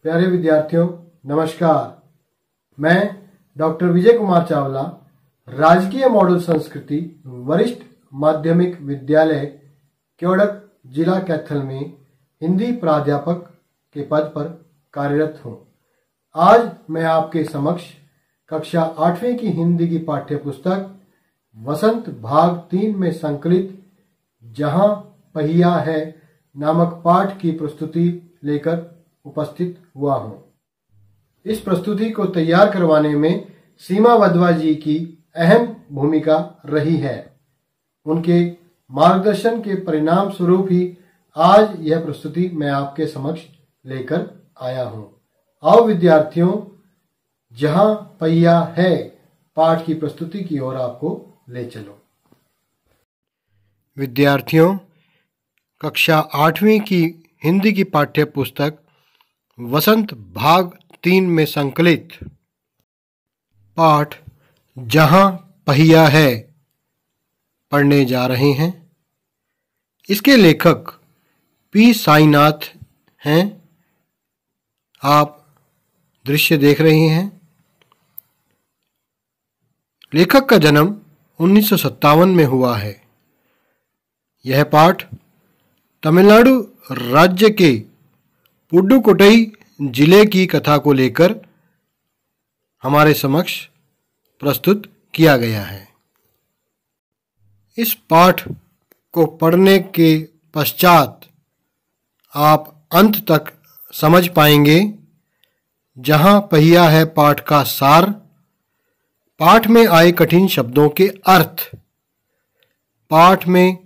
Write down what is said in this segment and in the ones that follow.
प्यारे विद्यार्थियों, नमस्कार। मैं डॉक्टर विजय कुमार चावला, राजकीय मॉडल संस्कृति वरिष्ठ माध्यमिक विद्यालय क्योड़क, जिला कैथल में हिंदी प्राध्यापक के पद पर कार्यरत हूँ। आज मैं आपके समक्ष कक्षा 8वीं की हिंदी की पाठ्य पुस्तक वसंत भाग 3 में संकलित जहां पहिया है नामक पाठ की प्रस्तुति लेकर उपस्थित हुआ हूं। इस प्रस्तुति को तैयार करवाने में सीमा वधवा जी की अहम भूमिका रही है। उनके मार्गदर्शन के परिणाम स्वरूप ही आज यह प्रस्तुति मैं आपके समक्ष लेकर आया हूं। आओ विद्यार्थियों, जहां पहिया है पाठ की प्रस्तुति की ओर आपको ले चलो। विद्यार्थियों, कक्षा 8वीं की हिंदी की पाठ्य पुस्तक वसंत भाग 3 में संकलित पाठ जहां पहिया है पढ़ने जा रहे हैं। इसके लेखक पी साईनाथ हैं। आप दृश्य देख रहे हैं। लेखक का जन्म 1957 में हुआ है। यह पाठ तमिलनाडु राज्य के पुडुकोट्टई जिले की कथा को लेकर हमारे समक्ष प्रस्तुत किया गया है। इस पाठ को पढ़ने के पश्चात आप अंत तक समझ पाएंगे जहां पहिया है पाठ का सार, पाठ में आए कठिन शब्दों के अर्थ, पाठ में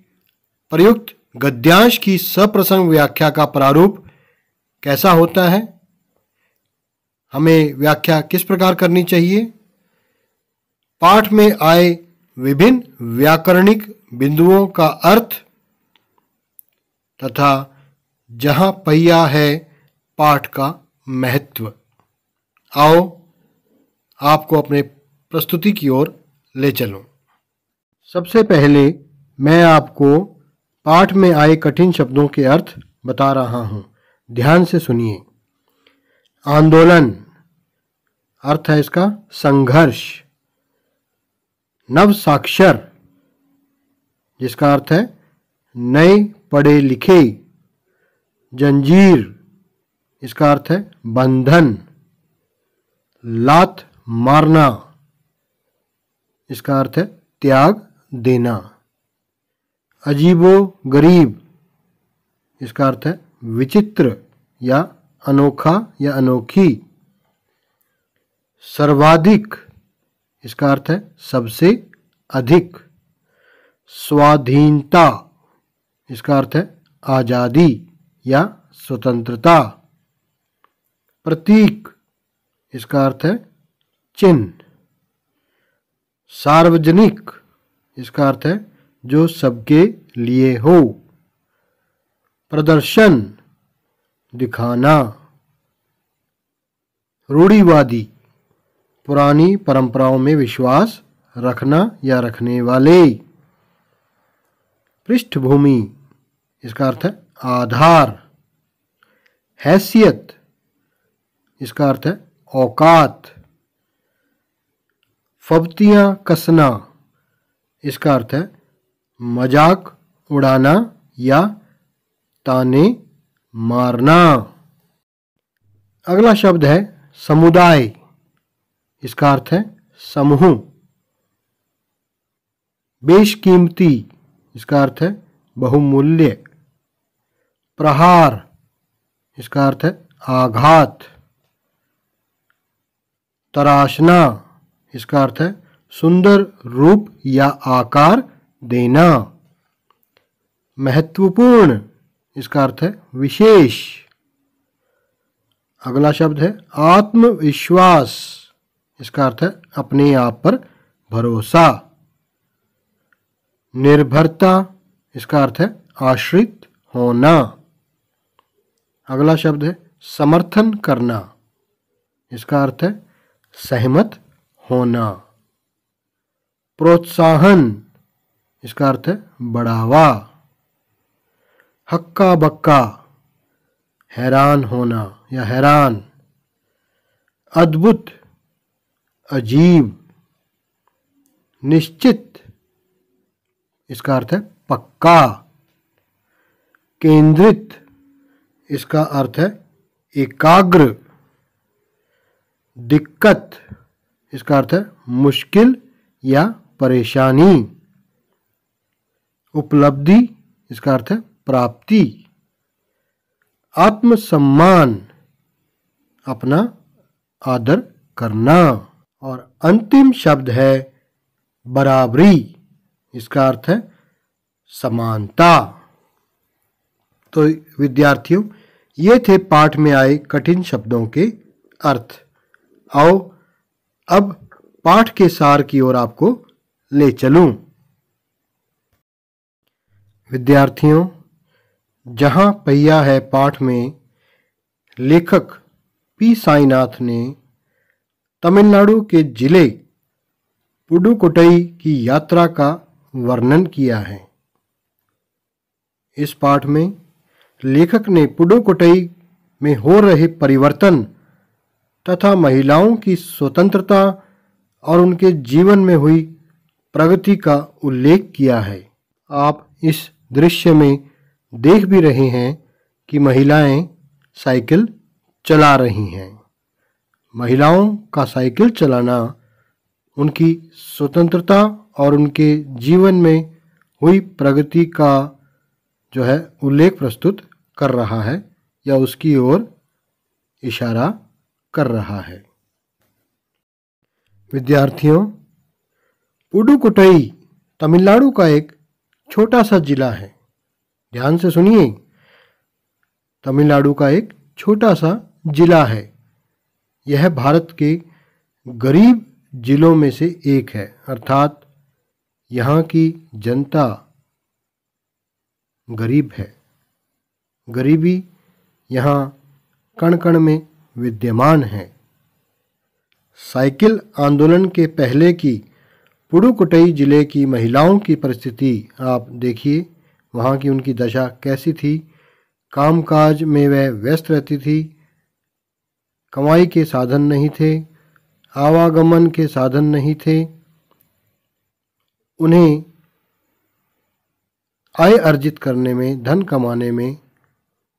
प्रयुक्त गद्यांश की सप्रसंग व्याख्या का प्रारूप कैसा होता है, हमें व्याख्या किस प्रकार करनी चाहिए, पाठ में आए विभिन्न व्याकरणिक बिंदुओं का अर्थ तथा जहां पहिया है पाठ का महत्व। आओ आपको अपने प्रस्तुति की ओर ले चलूं। सबसे पहले मैं आपको पाठ में आए कठिन शब्दों के अर्थ बता रहा हूं। ध्यान से सुनिए। आंदोलन, अर्थ है इसका संघर्ष। नव साक्षर, जिसका अर्थ है नए पढ़े लिखे। जंजीर, इसका अर्थ है बंधन। लात मारना, इसका अर्थ है त्याग देना। अजीबो गरीब, इसका अर्थ है विचित्र या अनोखा या अनोखी। सर्वाधिक, इसका अर्थ है सबसे अधिक। स्वाधीनता, इसका अर्थ है आजादी या स्वतंत्रता। प्रतीक, इसका अर्थ है चिन्ह। सार्वजनिक, इसका अर्थ है जो सबके लिए हो। प्रदर्शन, दिखाना। रूढ़िवादी, पुरानी परंपराओं में विश्वास रखना या रखने वाले। पृष्ठभूमि, इसका अर्थ है आधार। हैसियत, इसका अर्थ है औकात। फब्तियां कसना, इसका अर्थ है मजाक उड़ाना या ताने मारना। अगला शब्द है समुदाय, इसका अर्थ है समूह। बेशकीमती, इसका अर्थ है बहुमूल्य। प्रहार, इसका अर्थ है आघात। तराशना, इसका अर्थ है सुंदर रूप या आकार देना। महत्वपूर्ण, इसका अर्थ है विशेष। अगला शब्द है आत्मविश्वास, इसका अर्थ है अपने आप पर भरोसा। निर्भरता, इसका अर्थ है आश्रित होना। अगला शब्द है समर्थन करना, इसका अर्थ है सहमत होना। प्रोत्साहन, इसका अर्थ है बढ़ावा। हक्का बक्का हैरान होना या हैरान। अद्भुत, अजीब। निश्चित, इसका अर्थ है पक्का। केंद्रित, इसका अर्थ है एकाग्र। दिक्कत, इसका अर्थ है मुश्किल या परेशानी। उपलब्धि, इसका अर्थ है प्राप्ति। आत्मसम्मान, अपना आदर करना। और अंतिम शब्द है बराबरी, इसका अर्थ है समानता। तो विद्यार्थियों, ये थे पाठ में आए कठिन शब्दों के अर्थ। आओ अब पाठ के सार की ओर आपको ले चलूं। विद्यार्थियों, जहां पहिया है पाठ में लेखक पी साईनाथ ने तमिलनाडु के जिले पुडुकोट्टई की यात्रा का वर्णन किया है। इस पाठ में लेखक ने पुडुकोट्टई में हो रहे परिवर्तन तथा महिलाओं की स्वतंत्रता और उनके जीवन में हुई प्रगति का उल्लेख किया है। आप इस दृश्य में देख भी रहे हैं कि महिलाएं साइकिल चला रही हैं। महिलाओं का साइकिल चलाना उनकी स्वतंत्रता और उनके जीवन में हुई प्रगति का जो है उल्लेख प्रस्तुत कर रहा है या उसकी ओर इशारा कर रहा है। विद्यार्थियों, पुडुकोट्टई तमिलनाडु का एक छोटा सा जिला है। ध्यान से सुनिए, तमिलनाडु का एक छोटा सा जिला है। यह भारत के गरीब जिलों में से एक है, अर्थात यहाँ की जनता गरीब है। गरीबी यहाँ कण कण में विद्यमान है। साइकिल आंदोलन के पहले की पुडुकोट्टई जिले की महिलाओं की परिस्थिति आप देखिए, वहाँ की उनकी दशा कैसी थी। कामकाज में वह व्यस्त रहती थी, कमाई के साधन नहीं थे, आवागमन के साधन नहीं थे, उन्हें आय अर्जित करने में, धन कमाने में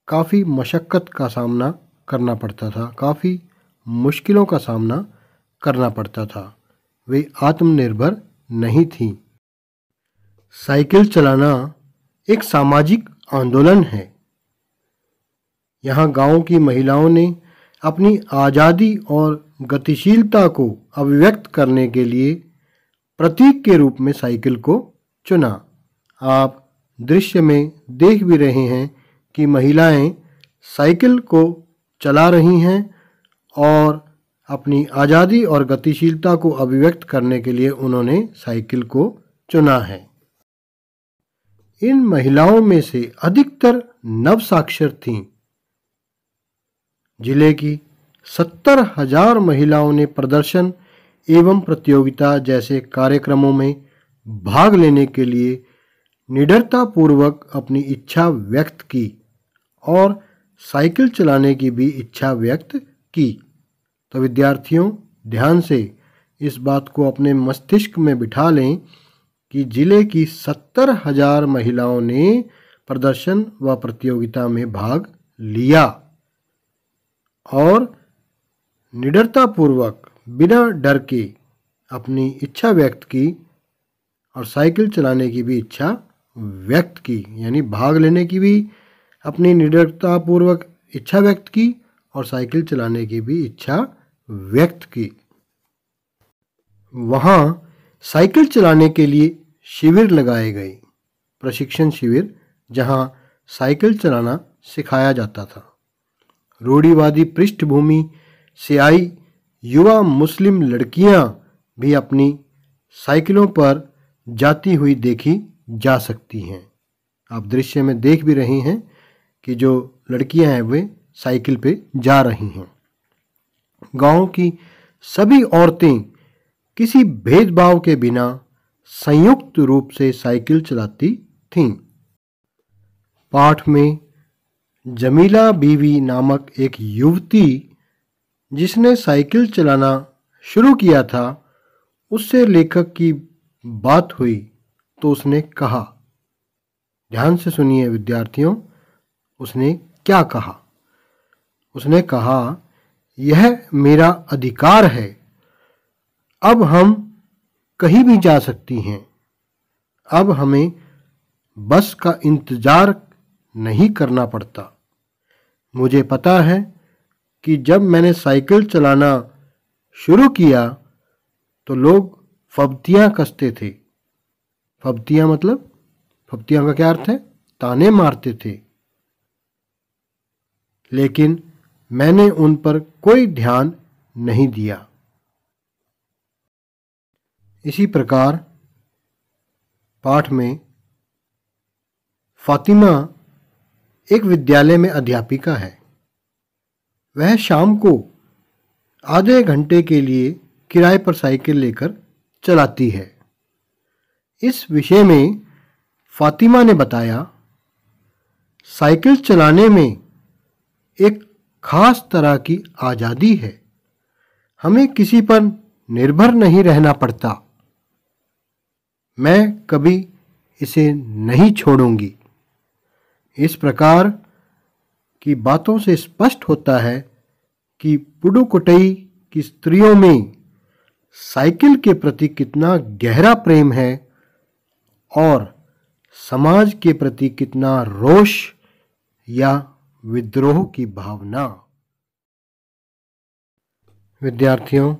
काफ़ी मशक्क़त का सामना करना पड़ता था, काफ़ी मुश्किलों का सामना करना पड़ता था। वे आत्मनिर्भर नहीं थीं। साइकिल चलाना एक सामाजिक आंदोलन है। यहाँ गांव की महिलाओं ने अपनी आज़ादी और गतिशीलता को अभिव्यक्त करने के लिए प्रतीक के रूप में साइकिल को चुना। आप दृश्य में देख भी रहे हैं कि महिलाएं साइकिल को चला रही हैं और अपनी आज़ादी और गतिशीलता को अभिव्यक्त करने के लिए उन्होंने साइकिल को चुना है। इन महिलाओं में से अधिकतर नवसाक्षर थीं। जिले की 70,000 महिलाओं ने प्रदर्शन एवं प्रतियोगिता जैसे कार्यक्रमों में भाग लेने के लिए निडरतापूर्वक अपनी इच्छा व्यक्त की और साइकिल चलाने की भी इच्छा व्यक्त की। तो विद्यार्थियों, ध्यान से इस बात को अपने मस्तिष्क में बिठा लें कि जिले की 70,000 महिलाओं ने प्रदर्शन व प्रतियोगिता में भाग लिया और निडरतापूर्वक बिना डर के अपनी इच्छा व्यक्त की और साइकिल चलाने की भी इच्छा व्यक्त की, यानी भाग लेने की भी अपनी निडरतापूर्वक इच्छा व्यक्त की और साइकिल चलाने की भी इच्छा व्यक्त की। वहाँ साइकिल चलाने के लिए शिविर लगाए गए, प्रशिक्षण शिविर, जहाँ साइकिल चलाना सिखाया जाता था। रूढ़िवादी पृष्ठभूमि से आई युवा मुस्लिम लड़कियां भी अपनी साइकिलों पर जाती हुई देखी जा सकती हैं। आप दृश्य में देख भी रहे हैं कि जो लड़कियां हैं वे साइकिल पे जा रही हैं। गांव की सभी औरतें किसी भेदभाव के बिना संयुक्त रूप से साइकिल चलाती थीं। पाठ में जमीला बीवी नामक एक युवती जिसने साइकिल चलाना शुरू किया था, उससे लेखक की बात हुई तो उसने कहा, ध्यान से सुनिए विद्यार्थियों, उसने क्या कहा। उसने कहा, यह मेरा अधिकार है, अब हम कहीं भी जा सकती हैं, अब हमें बस का इंतजार नहीं करना पड़ता। मुझे पता है कि जब मैंने साइकिल चलाना शुरू किया तो लोग फब्तियाँ कसते थे। फब्तियाँ मतलब, फब्तियाँ का क्या अर्थ है? ताने मारते थे, लेकिन मैंने उन पर कोई ध्यान नहीं दिया। इसी प्रकार पाठ में फातिमा एक विद्यालय में अध्यापिका है। वह शाम को आधे घंटे के लिए किराए पर साइकिल लेकर चलाती है। इस विषय में फातिमा ने बताया, साइकिल चलाने में एक खास तरह की आज़ादी है, हमें किसी पर निर्भर नहीं रहना पड़ता। मैं कभी इसे नहीं छोड़ूंगी। इस प्रकार की बातों से स्पष्ट होता है कि पुडुकोट्टई की स्त्रियों में साइकिल के प्रति कितना गहरा प्रेम है और समाज के प्रति कितना रोष या विद्रोह की भावना। विद्यार्थियों,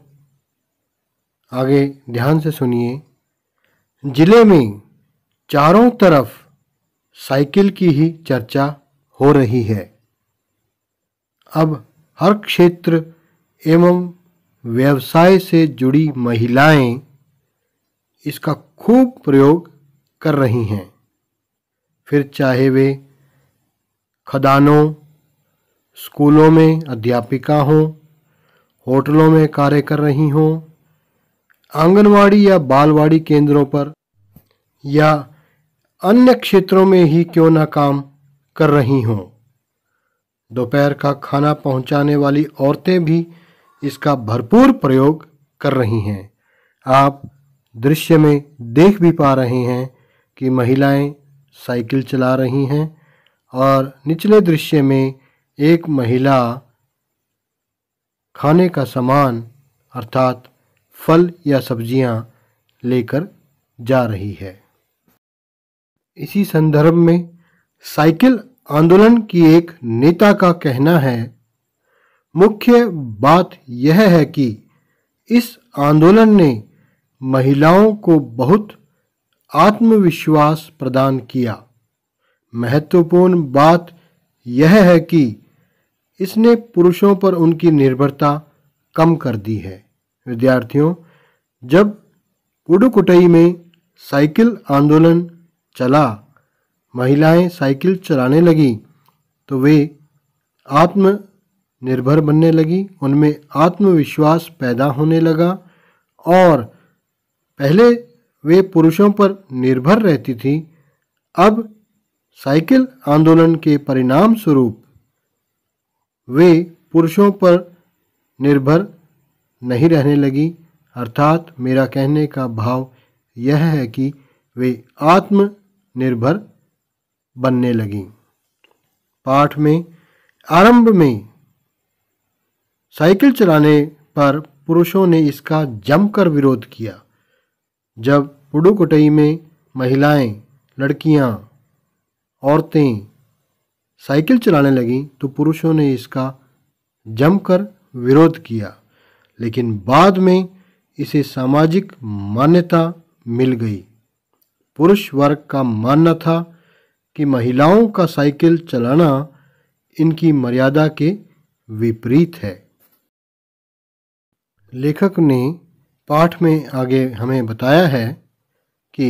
आगे ध्यान से सुनिए। जिले में चारों तरफ साइकिल की ही चर्चा हो रही है। अब हर क्षेत्र एवं व्यवसाय से जुड़ी महिलाएं इसका खूब प्रयोग कर रही हैं। फिर चाहे वे खदानों, स्कूलों में अध्यापिका हों, होटलों में कार्य कर रही हों, आंगनवाड़ी या बालवाड़ी केंद्रों पर या अन्य क्षेत्रों में ही क्यों ना काम कर रही हों। दोपहर का खाना पहुंचाने वाली औरतें भी इसका भरपूर प्रयोग कर रही हैं। आप दृश्य में देख भी पा रहे हैं कि महिलाएं साइकिल चला रही हैं और निचले दृश्य में एक महिला खाने का सामान अर्थात फल या सब्जियां लेकर जा रही है। इसी संदर्भ में साइकिल आंदोलन की एक नेता का कहना है, मुख्य बात यह है कि इस आंदोलन ने महिलाओं को बहुत आत्मविश्वास प्रदान किया। महत्वपूर्ण बात यह है कि इसने पुरुषों पर उनकी निर्भरता कम कर दी है। विद्यार्थियों, जब पुडुकोट्टई में साइकिल आंदोलन चला, महिलाएं साइकिल चलाने लगी तो वे आत्मनिर्भर बनने लगी, उनमें आत्मविश्वास पैदा होने लगा और पहले वे पुरुषों पर निर्भर रहती थी, अब साइकिल आंदोलन के परिणाम स्वरूप वे पुरुषों पर निर्भर नहीं रहने लगी। अर्थात मेरा कहने का भाव यह है कि वे आत्मनिर्भर बनने लगी। पाठ में आरंभ में साइकिल चलाने पर पुरुषों ने इसका जमकर विरोध किया। जब पुडुकोट्टई में महिलाएं, लड़कियां, औरतें साइकिल चलाने लगीं तो पुरुषों ने इसका जमकर विरोध किया, लेकिन बाद में इसे सामाजिक मान्यता मिल गई। पुरुष वर्ग का मानना था कि महिलाओं का साइकिल चलाना इनकी मर्यादा के विपरीत है। लेखक ने पाठ में आगे हमें बताया है कि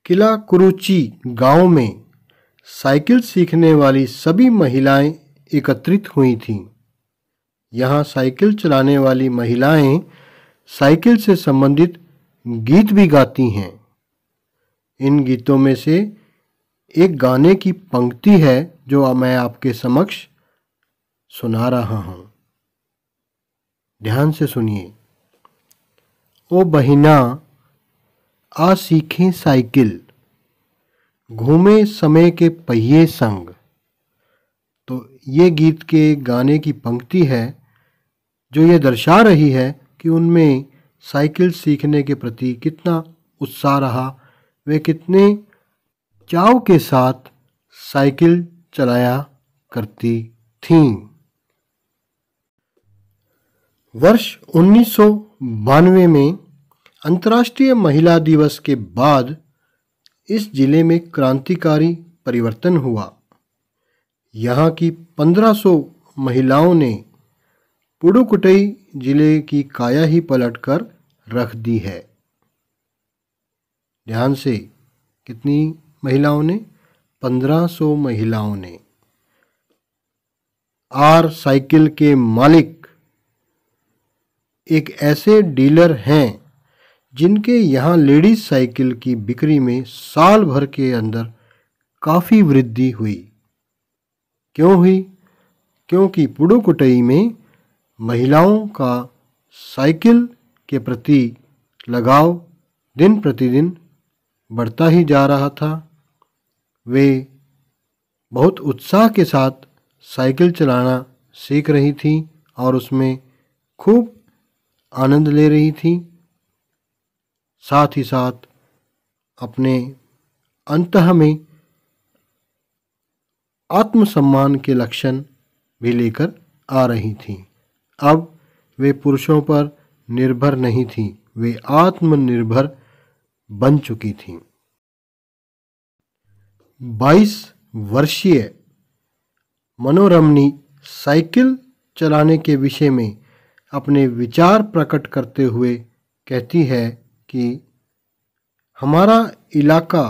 किला कुरुची गांव में साइकिल सीखने वाली सभी महिलाएं एकत्रित हुई थीं। यहाँ साइकिल चलाने वाली महिलाएं साइकिल से संबंधित गीत भी गाती हैं। इन गीतों में से एक गाने की पंक्ति है जो मैं आपके समक्ष सुना रहा हूँ। ध्यान से सुनिए। ओ बहिना आ सीखें साइकिल, घूमे समय के पहिए संग। तो ये गीत के गाने की पंक्ति है जो ये दर्शा रही है कि उनमें साइकिल सीखने के प्रति कितना उत्साह रहा, वे कितने चाव के साथ साइकिल चलाया करती थीं। वर्ष 1992 में अंतर्राष्ट्रीय महिला दिवस के बाद इस जिले में क्रांतिकारी परिवर्तन हुआ। यहाँ की 1500 महिलाओं ने पुडुकोट्टई जिले की काया ही पलटकर रख दी है। ध्यान से, कितनी महिलाओं ने? 1500 महिलाओं ने। आर साइकिल के मालिक एक ऐसे डीलर हैं जिनके यहाँ लेडीज साइकिल की बिक्री में साल भर के अंदर काफ़ी वृद्धि हुई। क्यों हुई? क्योंकि पुडुकोट्टई में महिलाओं का साइकिल के प्रति लगाव दिन प्रतिदिन बढ़ता ही जा रहा था। वे बहुत उत्साह के साथ साइकिल चलाना सीख रही थी और उसमें खूब आनंद ले रही थी। साथ ही साथ अपने अंतः में आत्मसम्मान के लक्षण भी लेकर आ रही थी। अब वे पुरुषों पर निर्भर नहीं थी, वे आत्मनिर्भर बन चुकी थीं। 22 वर्षीय मनोरमनी साइकिल चलाने के विषय में अपने विचार प्रकट करते हुए कहती है कि हमारा इलाका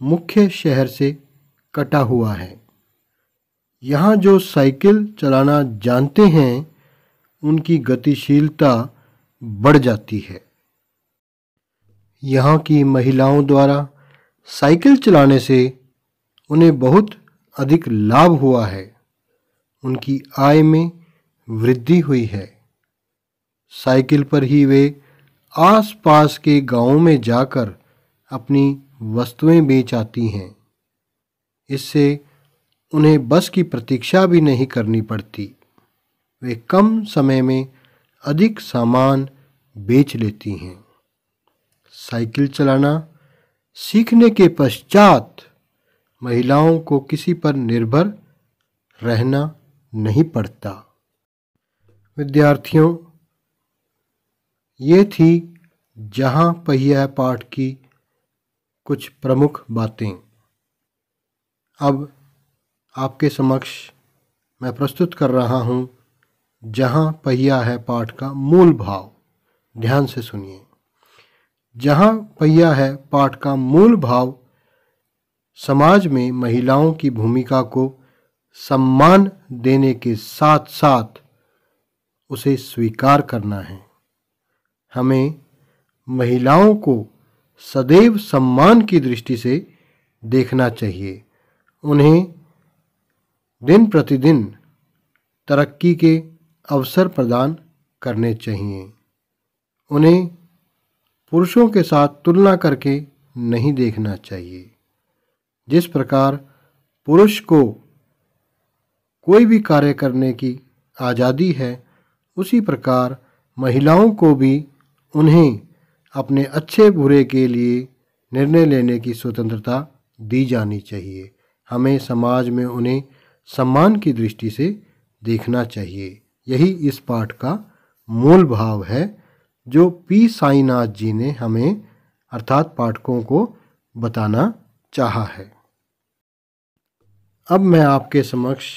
मुख्य शहर से कटा हुआ है। यहाँ जो साइकिल चलाना जानते हैं उनकी गतिशीलता बढ़ जाती है। यहाँ की महिलाओं द्वारा साइकिल चलाने से उन्हें बहुत अधिक लाभ हुआ है। उनकी आय में वृद्धि हुई है। साइकिल पर ही वे आसपास के गांवों में जाकर अपनी वस्तुएं बेच आती हैं। इससे उन्हें बस की प्रतीक्षा भी नहीं करनी पड़ती। वे कम समय में अधिक सामान बेच लेती हैं। साइकिल चलाना सीखने के पश्चात महिलाओं को किसी पर निर्भर रहना नहीं पड़ता। विद्यार्थियों, ये थी जहाँ पहिया पाठ की कुछ प्रमुख बातें। अब आपके समक्ष मैं प्रस्तुत कर रहा हूँ जहाँ पहिया है पाठ का मूल भाव। ध्यान से सुनिए। जहाँ पहिया है पाठ का मूल भाव समाज में महिलाओं की भूमिका को सम्मान देने के साथ साथ उसे स्वीकार करना है। हमें महिलाओं को सदैव सम्मान की दृष्टि से देखना चाहिए। उन्हें दिन प्रतिदिन तरक्की के अवसर प्रदान करने चाहिए। उन्हें पुरुषों के साथ तुलना करके नहीं देखना चाहिए। जिस प्रकार पुरुष को कोई भी कार्य करने की आज़ादी है, उसी प्रकार महिलाओं को भी उन्हें अपने अच्छे बुरे के लिए निर्णय लेने की स्वतंत्रता दी जानी चाहिए। हमें समाज में उन्हें सम्मान की दृष्टि से देखना चाहिए। यही इस पाठ का मूल भाव है जो पी साईनाथ जी ने हमें अर्थात पाठकों को बताना चाहा है। अब मैं आपके समक्ष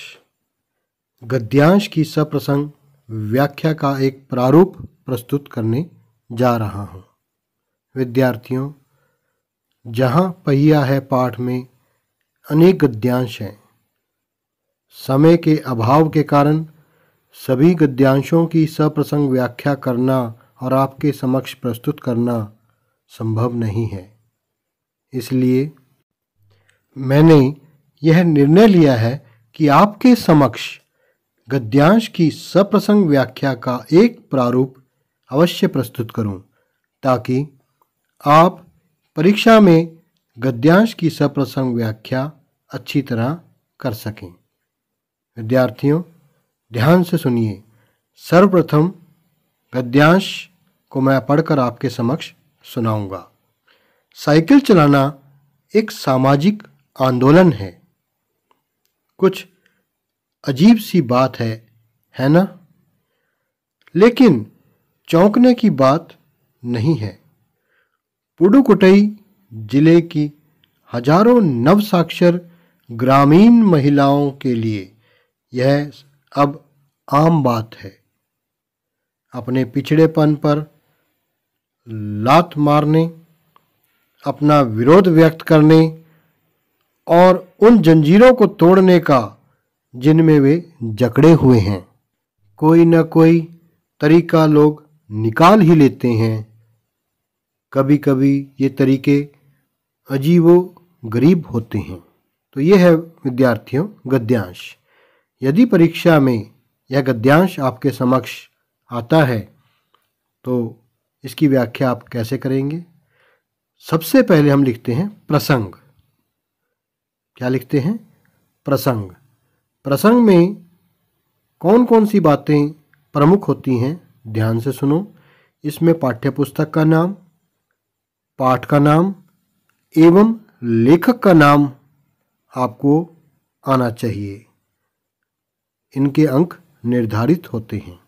गद्यांश की सप्रसंग व्याख्या का एक प्रारूप प्रस्तुत करने जा रहा हूँ। विद्यार्थियों, जहाँ पहिया है पाठ में अनेक गद्यांश हैं। समय के अभाव के कारण सभी गद्यांशों की सप्रसंग व्याख्या करना और आपके समक्ष प्रस्तुत करना संभव नहीं है। इसलिए मैंने यह निर्णय लिया है कि आपके समक्ष गद्यांश की सप्रसंग व्याख्या का एक प्रारूप अवश्य प्रस्तुत करूं, ताकि आप परीक्षा में गद्यांश की सप्रसंग व्याख्या अच्छी तरह कर सकें। विद्यार्थियों, ध्यान से सुनिए। सर्वप्रथम गद्यांश को मैं पढ़कर आपके समक्ष सुनाऊंगा। साइकिल चलाना एक सामाजिक आंदोलन है। कुछ अजीब सी बात है ना? लेकिन चौंकने की बात नहीं है। पुडुकोट्टई जिले की हजारों नवसाक्षर ग्रामीण महिलाओं के लिए यह अब आम बात है। अपने पिछड़ेपन पर लात मारने, अपना विरोध व्यक्त करने और उन जंजीरों को तोड़ने का जिनमें वे जकड़े हुए हैं, कोई न कोई तरीका लोग निकाल ही लेते हैं। कभी कभी ये तरीके अजीबो गरीब होते हैं। तो ये है विद्यार्थियों गद्यांश। यदि परीक्षा में यह गद्यांश आपके समक्ष आता है तो इसकी व्याख्या आप कैसे करेंगे? सबसे पहले हम लिखते हैं प्रसंग। क्या लिखते हैं? प्रसंग। प्रसंग में कौन कौन सी बातें प्रमुख होती हैं, ध्यान से सुनो। इसमें पाठ्यपुस्तक का नाम, पाठ का नाम एवं लेखक का नाम आपको आना चाहिए। इनके अंक निर्धारित होते हैं।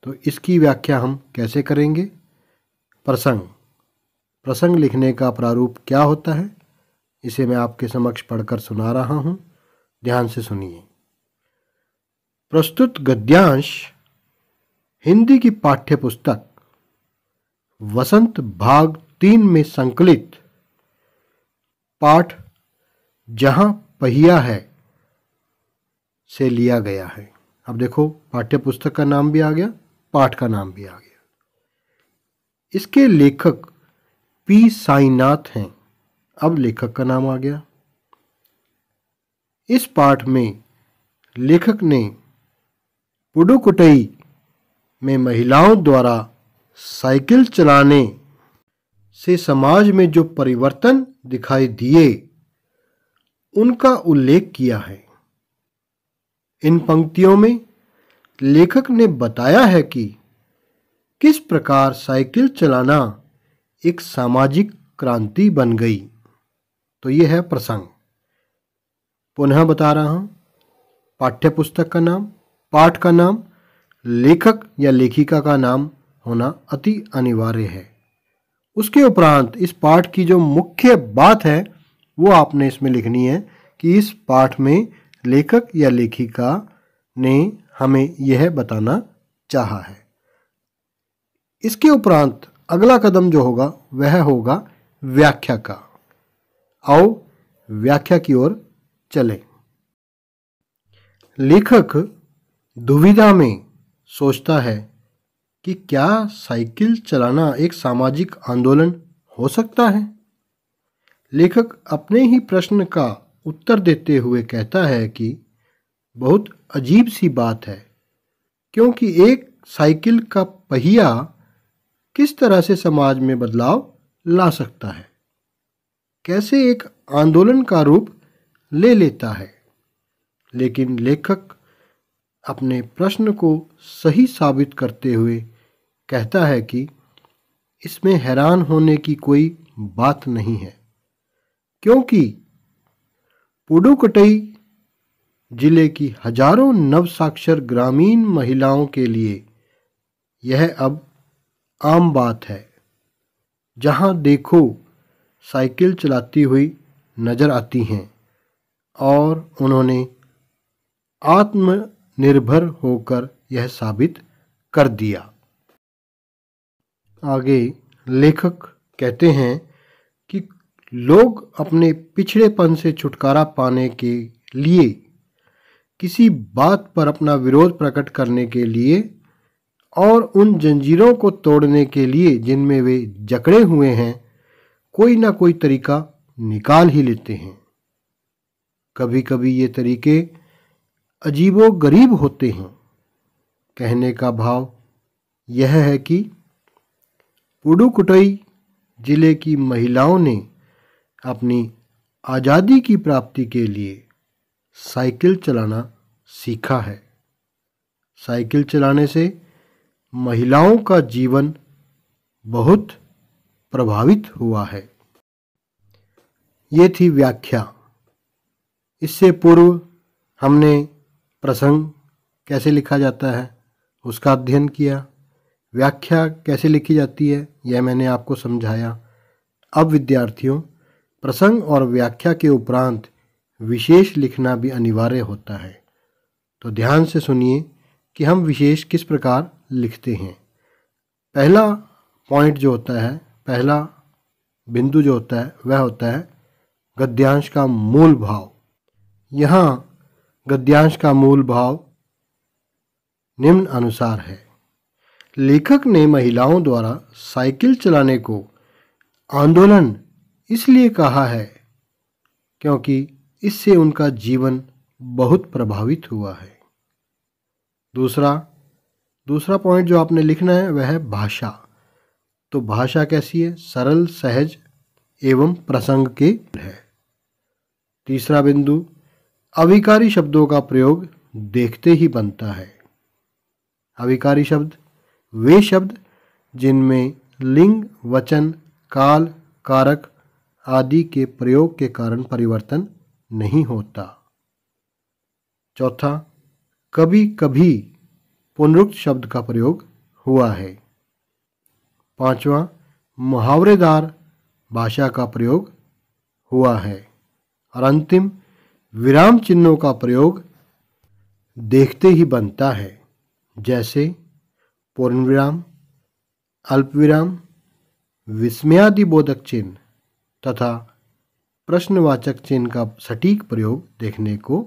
तो इसकी व्याख्या हम कैसे करेंगे? प्रसंग। प्रसंग लिखने का प्रारूप क्या होता है, इसे मैं आपके समक्ष पढ़कर सुना रहा हूं। ध्यान से सुनिए। प्रस्तुत गद्यांश हिंदी की पाठ्यपुस्तक वसंत भाग 3 में संकलित पाठ जहां पहिया है से लिया गया है। अब देखो, पाठ्यपुस्तक का नाम भी आ गया, पाठ का नाम भी आ गया। इसके लेखक पी साईनाथ हैं। अब लेखक का नाम आ गया। इस पाठ में लेखक ने पुडुकोट्टई में महिलाओं द्वारा साइकिल चलाने से समाज में जो परिवर्तन दिखाई दिए उनका उल्लेख किया है। इन पंक्तियों में लेखक ने बताया है कि किस प्रकार साइकिल चलाना एक सामाजिक क्रांति बन गई। तो यह है प्रसंग। पुनः बता रहा हूं, पाठ्यपुस्तक का नाम, पाठ का नाम, लेखक या लेखिका का नाम होना अति अनिवार्य है। उसके उपरांत इस पाठ की जो मुख्य बात है वो आपने इसमें लिखनी है कि इस पाठ में लेखक या लेखिका ने हमें यह बताना चाहा है। इसके उपरांत अगला कदम जो होगा वह होगा व्याख्या का। आओ व्याख्या की ओर चलें। लेखक दुविधा में सोचता है कि क्या साइकिल चलाना एक सामाजिक आंदोलन हो सकता है। लेखक अपने ही प्रश्न का उत्तर देते हुए कहता है कि बहुत अजीब सी बात है, क्योंकि एक साइकिल का पहिया किस तरह से समाज में बदलाव ला सकता है, कैसे एक आंदोलन का रूप ले लेता है। लेकिन लेखक अपने प्रश्न को सही साबित करते हुए कहता है कि इसमें हैरान होने की कोई बात नहीं है, क्योंकि पुडुकोट्टई जिले की हजारों नवसाक्षर ग्रामीण महिलाओं के लिए यह अब आम बात है। जहां देखो साइकिल चलाती हुई नजर आती हैं और उन्होंने आत्मनिर्भर होकर यह साबित कर दिया। आगे लेखक कहते हैं कि लोग अपने पिछड़ेपन से छुटकारा पाने के लिए, किसी बात पर अपना विरोध प्रकट करने के लिए और उन जंजीरों को तोड़ने के लिए जिनमें वे जकड़े हुए हैं, कोई ना कोई तरीका निकाल ही लेते हैं। कभी कभी ये तरीके अजीबो गरीब होते हैं। कहने का भाव यह है कि पुडुकोट्टई जिले की महिलाओं ने अपनी आज़ादी की प्राप्ति के लिए साइकिल चलाना सीखा है। साइकिल चलाने से महिलाओं का जीवन बहुत प्रभावित हुआ है। ये थी व्याख्या। इससे पूर्व हमने प्रसंग कैसे लिखा जाता है उसका अध्ययन किया। व्याख्या कैसे लिखी जाती है यह मैंने आपको समझाया। अब विद्यार्थियों, प्रसंग और व्याख्या के उपरांत विशेष लिखना भी अनिवार्य होता है। तो ध्यान से सुनिए कि हम विशेष किस प्रकार लिखते हैं। पहला पॉइंट जो होता है, पहला बिंदु जो होता है वह होता है गद्यांश का मूल भाव। यहाँ गद्यांश का मूल भाव निम्न अनुसार है। लेखक ने महिलाओं द्वारा साइकिल चलाने को आंदोलन इसलिए कहा है क्योंकि इससे उनका जीवन बहुत प्रभावित हुआ है। दूसरा पॉइंट जो आपने लिखना है वह है भाषा। तो भाषा कैसी है? सरल, सहज एवं प्रसंग के है। तीसरा बिंदु, अविकारी शब्दों का प्रयोग देखते ही बनता है। अविकारी शब्द वे शब्द जिनमें लिंग, वचन, काल, कारक आदि के प्रयोग के कारण परिवर्तन नहीं होता। चौथा, कभी कभी पुनरुक्त शब्द का प्रयोग हुआ है। पांचवा, मुहावरेदार भाषा का प्रयोग हुआ है। और अंतिम, विराम चिन्हों का प्रयोग देखते ही बनता है, जैसे पूर्ण विराम, अल्प विराम, विस्मयादिबोधक चिन्ह तथा प्रश्नवाचक चिन्ह का सटीक प्रयोग देखने को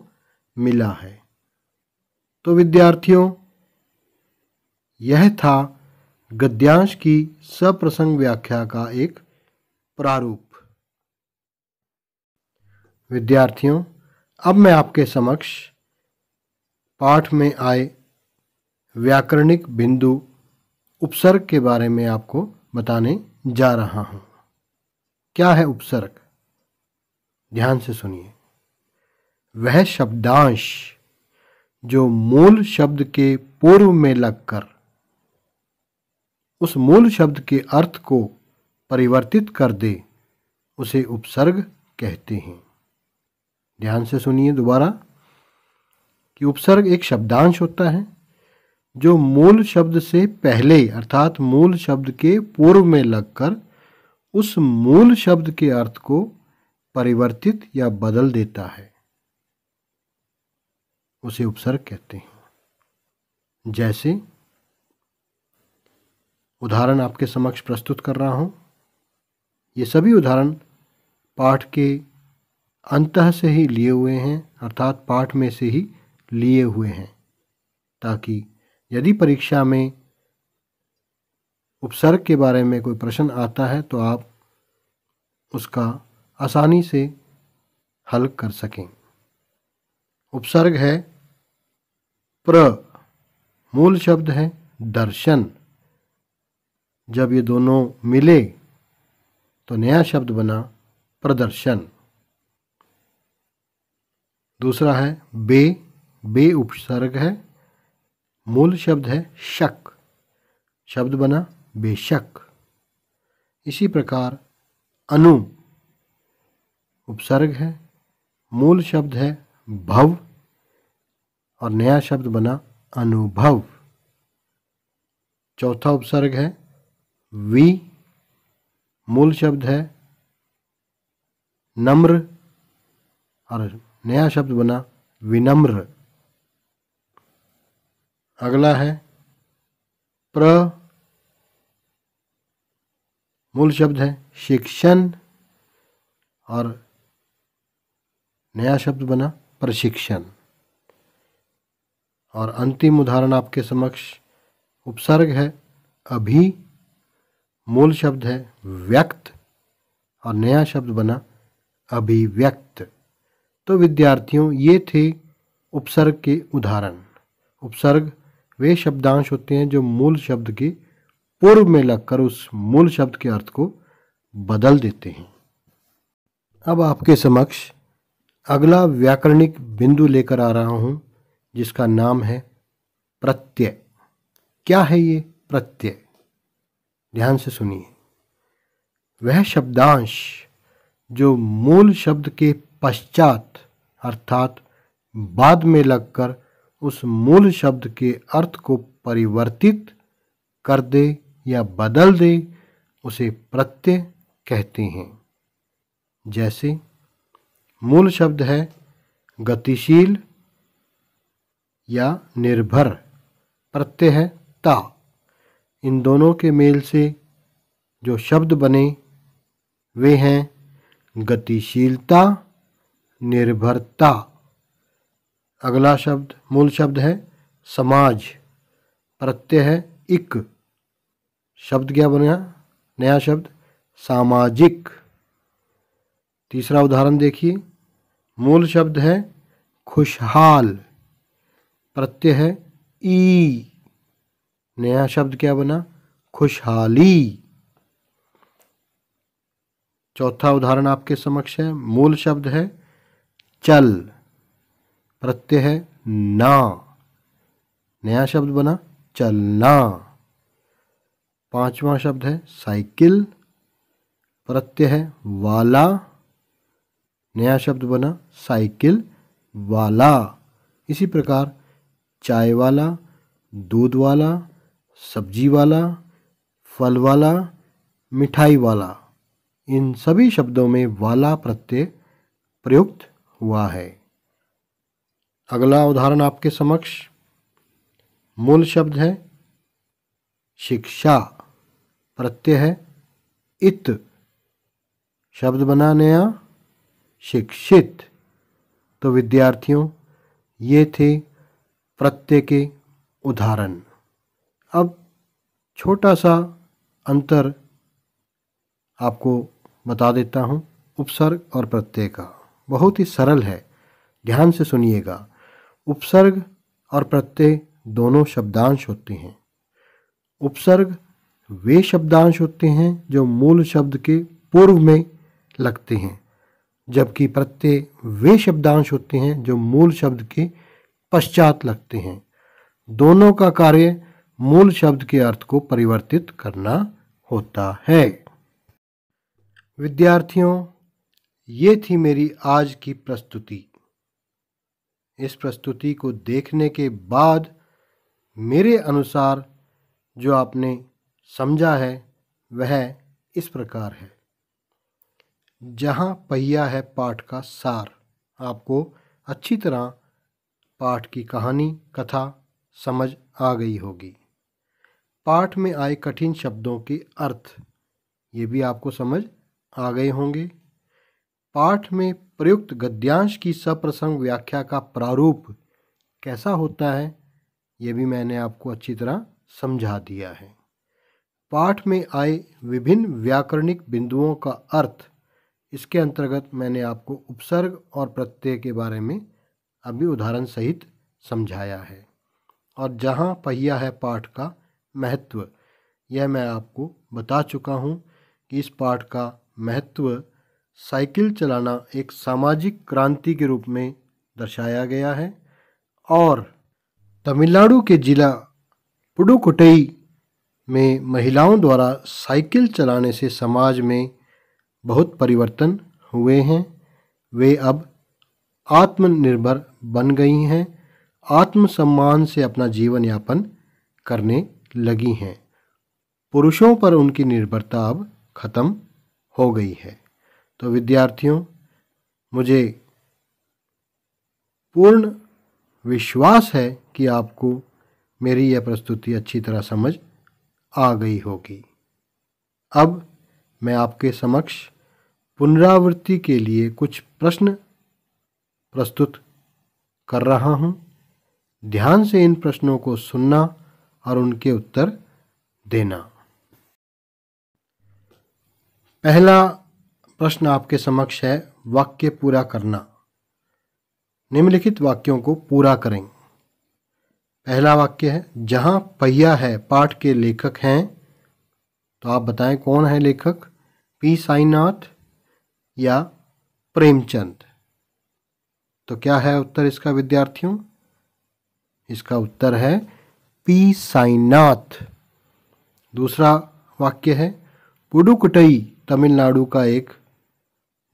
मिला है। तो विद्यार्थियों, यह था गद्यांश की सप्रसंग व्याख्या का एक प्रारूप। विद्यार्थियों, अब मैं आपके समक्ष पाठ में आए व्याकरणिक बिंदु उपसर्ग के बारे में आपको बताने जा रहा हूं। क्या है उपसर्ग? ध्यान से सुनिए। वह शब्दांश जो मूल शब्द के पूर्व में लगकर उस मूल शब्द के अर्थ को परिवर्तित कर दे उसे उपसर्ग कहते हैं। ध्यान से सुनिए दोबारा कि उपसर्ग एक शब्दांश होता है जो मूल शब्द से पहले अर्थात मूल शब्द के पूर्व में लगकर उस मूल शब्द के अर्थ को परिवर्तित या बदल देता है, उसे उपसर्ग कहते हैं। जैसे उदाहरण आपके समक्ष प्रस्तुत कर रहा हूं। ये सभी उदाहरण पाठ के अंतः से ही लिए हुए हैं, अर्थात पाठ में से ही लिए हुए हैं, ताकि यदि परीक्षा में उपसर्ग के बारे में कोई प्रश्न आता है तो आप उसका आसानी से हल कर सकें। उपसर्ग है प्र, मूल शब्द है दर्शन। जब ये दोनों मिले तो नया शब्द बना प्रदर्शन। दूसरा है बे, बे उपसर्ग है, मूल शब्द है शक, शब्द बना बेशक। इसी प्रकार अनु उपसर्ग है, मूल शब्द है भव और नया शब्द बना अनुभव। चौथा उपसर्ग है वी, मूल शब्द है नम्र और नया शब्द बना विनम्र। अगला है प्र, मूल शब्द है शिक्षण और नया शब्द बना प्रशिक्षण। और अंतिम उदाहरण आपके समक्ष उपसर्ग है अभी, मूल शब्द है व्यक्त और नया शब्द बना अभिव्यक्त। तो विद्यार्थियों, ये थे उपसर्ग के उदाहरण। उपसर्ग वे शब्दांश होते हैं जो मूल शब्द के पूर्व में लगकर उस मूल शब्द के अर्थ को बदल देते हैं। अब आपके समक्ष अगला व्याकरणिक बिंदु लेकर आ रहा हूं, जिसका नाम है प्रत्यय। क्या है ये प्रत्यय? ध्यान से सुनिए। वह शब्दांश जो मूल शब्द के पश्चात अर्थात बाद में लगकर उस मूल शब्द के अर्थ को परिवर्तित कर दे या बदल दे, उसे प्रत्यय कहते हैं। जैसे मूल शब्द है गतिशील या निर्भर, प्रत्यय है ता। इन दोनों के मेल से जो शब्द बने वे हैं गतिशीलता, निर्भरता। अगला शब्द मूल शब्द है समाज, प्रत्यय है इक। शब्द क्या बना? नया शब्द सामाजिक। तीसरा उदाहरण देखिए, मूल शब्द है खुशहाल, प्रत्यय है ई। नया शब्द क्या बना? खुशहाली। चौथा उदाहरण आपके समक्ष है, मूल शब्द है चल, प्रत्यय है ना। नया शब्द बना चलना। पांचवा शब्द है साइकिल, प्रत्यय है वाला। नया शब्द बना साइकिल वाला। इसी प्रकार चाय वाला, दूध वाला, सब्जी वाला, फल वाला, मिठाई वाला, इन सभी शब्दों में वाला प्रत्यय प्रयुक्त हुआ है। अगला उदाहरण आपके समक्ष मूल शब्द है शिक्षा, प्रत्यय है इत। शब्द बना नया शिक्षित। तो विद्यार्थियों, ये थे प्रत्यय के उदाहरण। अब छोटा सा अंतर आपको बता देता हूँ उपसर्ग और प्रत्यय का। बहुत ही सरल है, ध्यान से सुनिएगा। उपसर्ग और प्रत्यय दोनों शब्दांश होते हैं। उपसर्ग वे शब्दांश होते हैं जो मूल शब्द के पूर्व में लगते हैं, जबकि प्रत्यय वे शब्दांश होते हैं जो मूल शब्द के पश्चात लगते हैं। दोनों का कार्य मूल शब्द के अर्थ को परिवर्तित करना होता है। विद्यार्थियों, ये थी मेरी आज की प्रस्तुति। इस प्रस्तुति को देखने के बाद मेरे अनुसार जो आपने समझा है वह इस प्रकार है। जहाँ पहिया है पाठ का सार, आपको अच्छी तरह पाठ की कहानी कथा समझ आ गई होगी। पाठ में आए कठिन शब्दों के अर्थ ये भी आपको समझ आ गए होंगे। पाठ में प्रयुक्त गद्यांश की सप्रसंग व्याख्या का प्रारूप कैसा होता है ये भी मैंने आपको अच्छी तरह समझा दिया है। पाठ में आए विभिन्न व्याकरणिक बिंदुओं का अर्थ, इसके अंतर्गत मैंने आपको उपसर्ग और प्रत्यय के बारे में अभी उदाहरण सहित समझाया है। और जहाँ पहिया है पाठ का महत्व, यह मैं आपको बता चुका हूँ कि इस पाठ का महत्व साइकिल चलाना एक सामाजिक क्रांति के रूप में दर्शाया गया है। और तमिलनाडु के जिला पुडुकोट्टई में महिलाओं द्वारा साइकिल चलाने से समाज में बहुत परिवर्तन हुए हैं। वे अब आत्मनिर्भर बन गई हैं, आत्मसम्मान से अपना जीवन यापन करने लगी हैं। पुरुषों पर उनकी निर्भरता अब खत्म हो गई है। तो विद्यार्थियों, मुझे पूर्ण विश्वास है कि आपको मेरी यह प्रस्तुति अच्छी तरह समझ आ गई होगी। अब मैं आपके समक्ष पुनरावृत्ति के लिए कुछ प्रश्न प्रस्तुत कर रहा हूँ। ध्यान से इन प्रश्नों को सुनना और उनके उत्तर देना। पहला प्रश्न आपके समक्ष है, वाक्य पूरा करना। निम्नलिखित वाक्यों को पूरा करें। पहला वाक्य है, जहां पहिया है पाठ के लेखक हैं, तो आप बताएं कौन है लेखक, पी साईनाथ या प्रेमचंद। तो क्या है उत्तर इसका विद्यार्थियों? इसका उत्तर है पी साईनाथ। दूसरा वाक्य है, पुडुकोट्टई तमिलनाडु का एक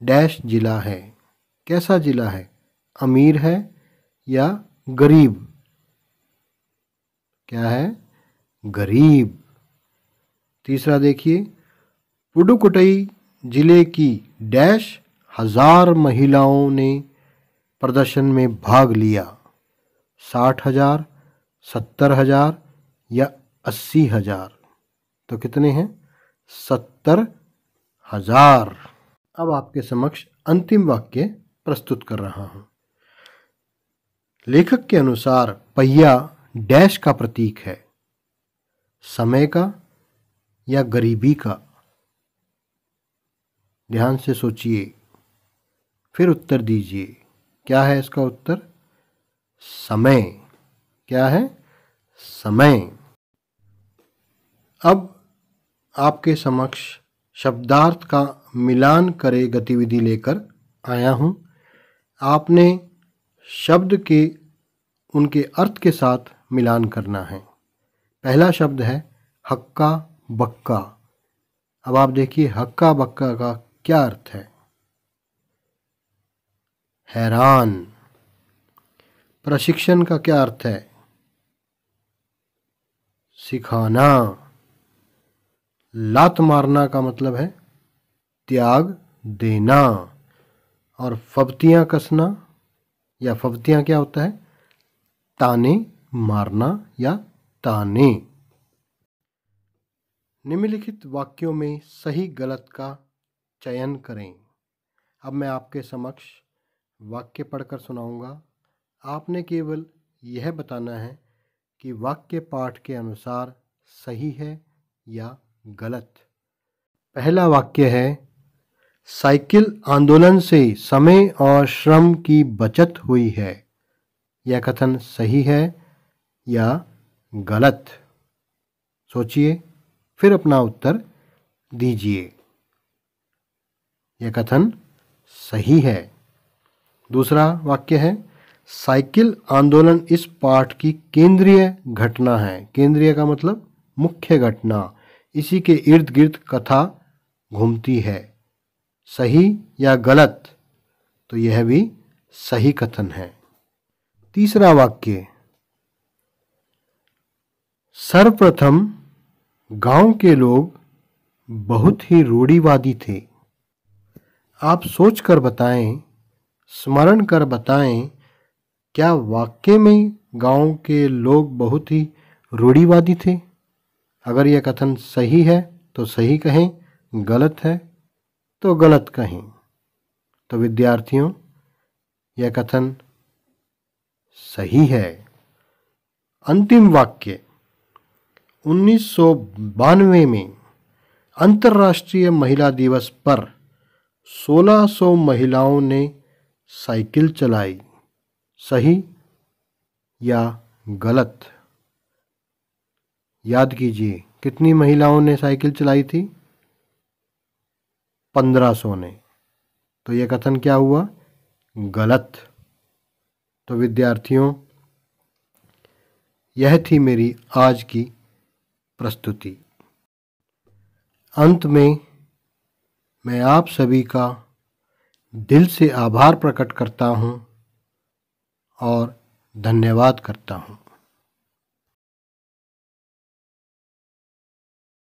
डैश जिला है। कैसा जिला है? अमीर है या गरीब? क्या है? गरीब। तीसरा देखिए, पुडुकोट्टई जिले की डैश हजार महिलाओं ने प्रदर्शन में भाग लिया। 60,000, 70,000 या 80,000? तो कितने हैं? 70,000। अब आपके समक्ष अंतिम वाक्य प्रस्तुत कर रहा हूं। लेखक के अनुसार पहिया डैश का प्रतीक है, समय का या गरीबी का? ध्यान से सोचिए, फिर उत्तर दीजिए। क्या है इसका उत्तर? समय। क्या है? समय। अब आपके समक्ष शब्दार्थ का मिलान करे गतिविधि लेकर आया हूं। आपने शब्द के उनके अर्थ के साथ मिलान करना है। पहला शब्द है हक्का बक्का। अब आप देखिए हक्का बक्का का क्या अर्थ है? हैरान। प्रशिक्षण का क्या अर्थ है? सिखाना। लात मारना का मतलब है त्याग देना। और फब्तियां कसना या फब्तियां क्या होता है? ताने मारना या ताने। निम्नलिखित वाक्यों में सही गलत का चयन करें। अब मैं आपके समक्ष वाक्य पढ़कर सुनाऊंगा। आपने केवल यह बताना है कि वाक्य पाठ के अनुसार सही है या गलत। पहला वाक्य है, साइकिल आंदोलन से समय और श्रम की बचत हुई है। यह कथन सही है या गलत? सोचिए, फिर अपना उत्तर दीजिए। यह कथन सही है। दूसरा वाक्य है, साइकिल आंदोलन इस पाठ की केंद्रीय घटना है। केंद्रीय का मतलब मुख्य घटना। इसी के इर्द गिर्द कथा घूमती है। सही या गलत? तो यह भी सही कथन है। तीसरा वाक्य, सर्वप्रथम गांव के लोग बहुत ही रूढ़िवादी थे। आप सोचकर बताएं, स्मरण कर बताएं, क्या वाक्य में गांव के लोग बहुत ही रूढ़िवादी थे? अगर यह कथन सही है तो सही कहें, गलत है तो गलत कहें। तो विद्यार्थियों, यह कथन सही है। अंतिम वाक्य, 1992 में अंतर्राष्ट्रीय महिला दिवस पर 1600 महिलाओं ने साइकिल चलाई। सही या गलत? याद कीजिए, कितनी महिलाओं ने साइकिल चलाई थी? 1500 ने। तो यह कथन क्या हुआ? गलत। तो विद्यार्थियों, यह थी मेरी आज की प्रस्तुति। अंत में मैं आप सभी का दिल से आभार प्रकट करता हूं और धन्यवाद करता हूं।